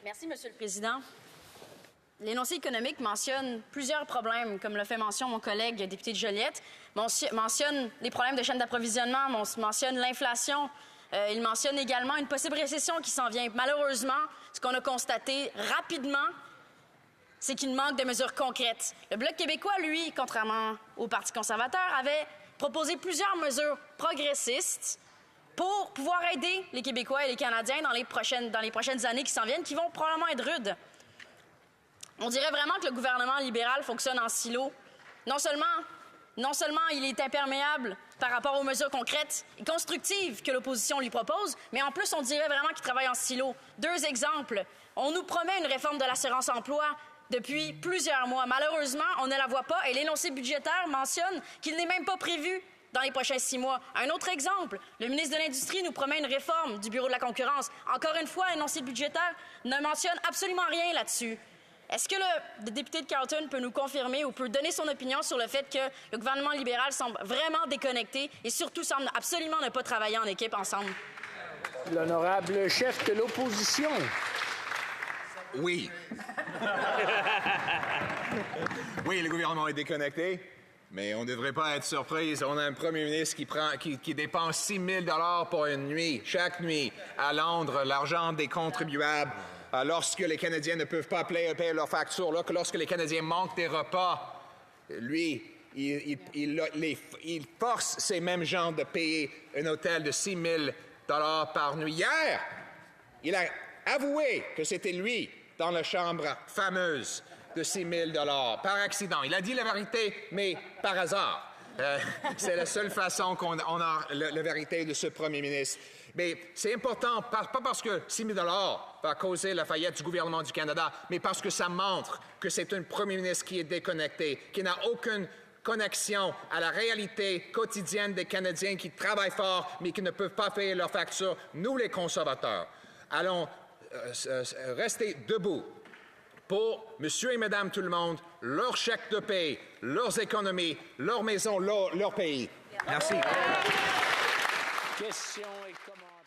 Merci, Monsieur le Président. L'énoncé économique mentionne plusieurs problèmes, comme le fait mention mon collègue député de Joliette. Mentionne les problèmes de chaîne d'approvisionnement, mentionne l'inflation. Il mentionne également une possible récession qui s'en vient. Malheureusement, ce qu'on a constaté rapidement, c'est qu'il manque de mesures concrètes. Le Bloc québécois, lui, contrairement au Parti conservateur, avait proposé plusieurs mesures progressistes pour pouvoir aider les Québécois et les Canadiens dans les prochaines années qui s'en viennent, qui vont probablement être rudes. On dirait vraiment que le gouvernement libéral fonctionne en silo. Non seulement il est imperméable par rapport aux mesures concrètes et constructives que l'opposition lui propose, mais en plus, on dirait vraiment qu'il travaille en silo. 2 exemples. On nous promet une réforme de l'assurance-emploi depuis plusieurs mois. Malheureusement, on ne la voit pas et l'énoncé budgétaire mentionne qu'il n'est même pas prévu dans les prochains 6 mois. Un autre exemple, le ministre de l'Industrie nous promet une réforme du Bureau de la concurrence. Encore une fois, l'énoncé budgétaire ne mentionne absolument rien là-dessus. Est-ce que le député de Carleton peut nous confirmer ou peut donner son opinion sur le fait que le gouvernement libéral semble vraiment déconnecté et surtout semble absolument ne pas travailler en équipe ensemble? L'honorable chef de l'opposition. Oui. Oui, le gouvernement est déconnecté, mais on ne devrait pas être surpris. On a un premier ministre qui dépense 6 000 pour une nuit, chaque nuit, à Londres, l'argent des contribuables. Lorsque les Canadiens ne peuvent pas payer leurs factures, lorsque les Canadiens manquent des repas, lui, il force ces mêmes gens de payer un hôtel de 6 000 par nuit. Hier, il a avoué que c'était lui dans la chambre fameuse de 6 000 par accident. Il a dit la vérité, mais par hasard. C'est la seule façon qu'on a la vérité de ce premier ministre. Mais c'est important, pas parce que 6 000 va causer la faillite du gouvernement du Canada, mais parce que ça montre que c'est un premier ministre qui est déconnecté, qui n'a aucune connexion à la réalité quotidienne des Canadiens qui travaillent fort, mais qui ne peuvent pas payer leurs factures. Nous, les conservateurs, allons rester debout pour monsieur et madame tout le monde, leur chèque de paie, leurs économies, leur maison, leur pays. Merci. Questions et commentaires.